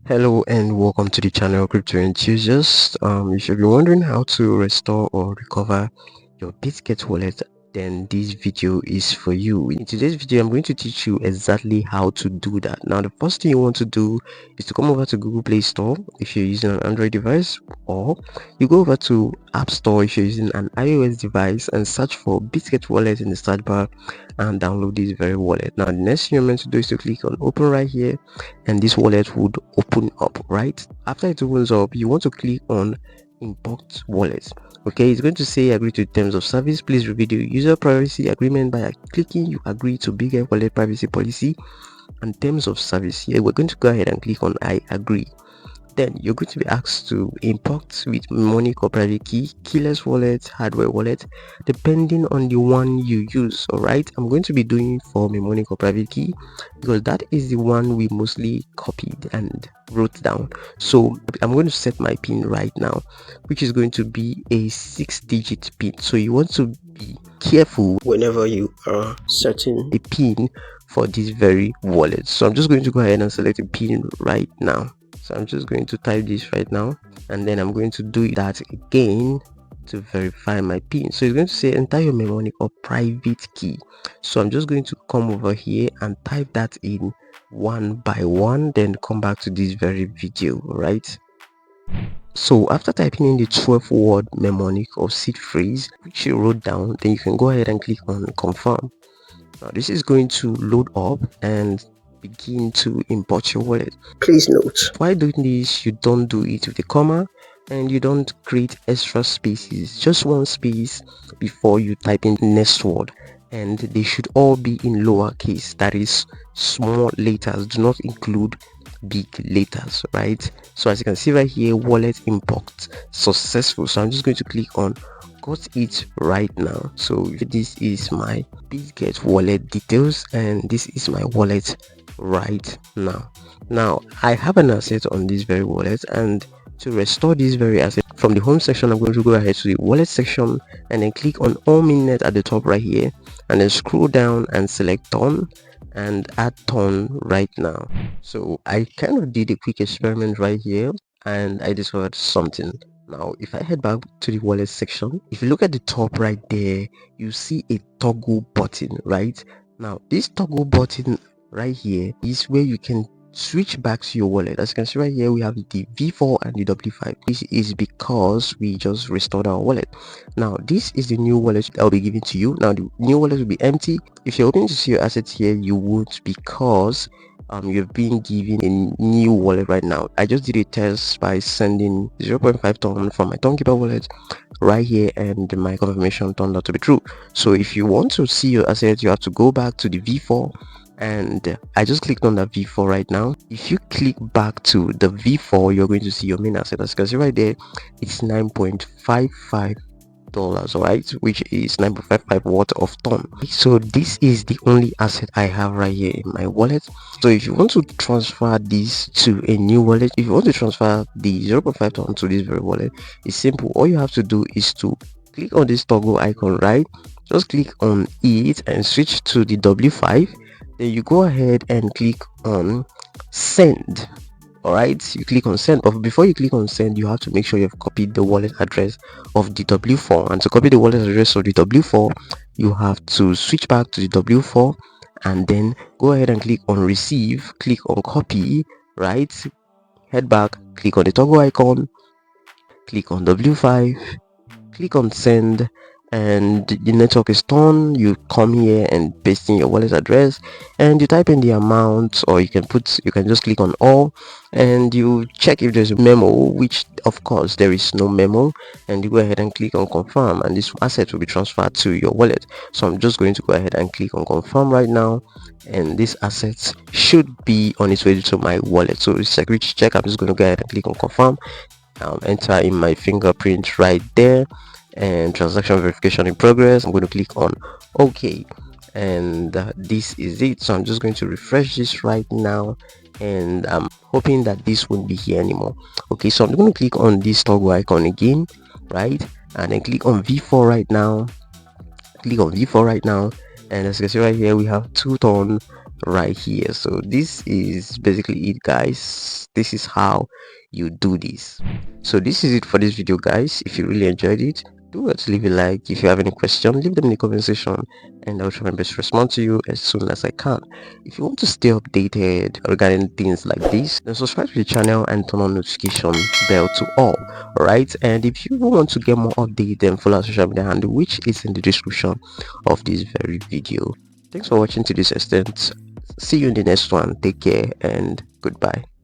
Hello and welcome to the channel Crypto Enthusiast. If you've been wondering how to restore or recover your Bitget wallet, then this video is for you. In today's video, I'm going to teach you exactly how to do that. Now, the first thing you want to do is to come over to Google Play Store if you're using an Android device, or you go over to App Store if you're using an iOS device and search for Bitget wallet in the search bar and download this very wallet. Now, the next thing you're meant to do is to click on open right here, and this wallet would open up. Right after it opens up, you want to click on import wallet. Okay, it's going to say agree to terms of service. Please review the user privacy agreement by clicking you agree to Bitget wallet privacy policy and terms of service. Here we're going to go ahead and click on I agree. Then you're going to be asked to import with mnemonic or private key, keyless wallet, hardware wallet, depending on the one you use. All right, I'm going to be doing for mnemonic or private key because that is the one we mostly copied and wrote down. So I'm going to set my pin right now, which is going to be a 6-digit pin. So you want to be careful whenever you are setting a pin for this very wallet. So I'm just going to go ahead and select a pin right now. So I'm just going to type this right now, and then I'm going to do that again to verify my pin. So it's going to say enter your mnemonic or private key. So I'm just going to come over here and type that in one by one, then come back to this very video. Right, so after typing in the 12-word mnemonic or seed phrase which you wrote down, then you can go ahead and click on confirm. Now this is going to load up and begin to import your wallet. Please note, while doing this, you don't do it with a comma and you don't create extra spaces, just one space before you type in next word, and they should all be in lowercase, that is small letters, do not include big letters. Right, so as you can see right here, wallet import successful. So I'm just going to click on got it right now. So this is my Bitget wallet details and this is my wallet right now. Now I have an asset on this very wallet, and to restore this very asset, from the home section I'm going to go ahead to the wallet section and then click on all mainnet at the top right here, and then scroll down and select turn and add turn right now. So I kind of did a quick experiment right here and I discovered something. Now if I head back to the wallet section, if you look at the top right there, you see a toggle button. Right now, this toggle button right here is where you can switch back to your wallet. As you can see right here, we have the V4 and the W5. This is because we just restored our wallet. Now this is the new wallet that will be given to you. Now the new wallet will be empty. If you're hoping to see your assets here, you won't, because you've been given a new wallet right now. I just did a test by sending 0.5 ton from my Tonkeeper wallet right here, and my confirmation turned out to be true. So if you want to see your assets, you have to go back to the V4, and I just clicked on that V4 right now. If you click back to the V4, you're going to see your main asset. As you can see right there, it's $9.55, all right, which is 9.55 worth of ton. So this is the only asset I have right here in my wallet. So if you want to transfer this to a new wallet, if you want to transfer the 0.5 ton to this very wallet, it's simple. All you have to do is to click on this toggle icon, right? Just click on it and switch to the W5. Then you go ahead and click on send. All right, you click on send, but before you click on send, you have to make sure you've copied the wallet address of the W4. And to copy the wallet address of the W4, you have to switch back to the W4 and then go ahead and click on receive, click on copy, right, head back, click on the toggle icon, click on W5, click on send, and the network is done. You come here and paste in your wallet address and you type in the amount, or you can just click on all and you check if there's a memo, which of course there is no memo, and you go ahead and click on confirm, and this asset will be transferred to your wallet. So I'm just going to go ahead and click on confirm right now, and this asset should be on its way to my wallet. So it's security check. I'm just going to go ahead and click on confirm, enter in my fingerprint right there, and transaction verification in progress. I'm going to click on OK, and this is it. So I'm just going to refresh this right now, and I'm hoping that this won't be here anymore. Okay, so I'm going to click on this toggle icon again, right, and then click on V4 right now. Click on V4 right now, and as you can see right here, we have 2 ton right here. So this is basically it, guys. This is how you do this. So this is it for this video, guys. If you really enjoyed it, do not leave a like. If you have any question, leave them in the comment section and I'll try my best to respond to you as soon as I can. If you want to stay updated regarding things like this, then subscribe to the channel and turn on notification bell to all. Alright, and if you want to get more updates, then follow our social media handle, which is in the description of this very video. Thanks for watching to this extent. See you in the next one. Take care and goodbye.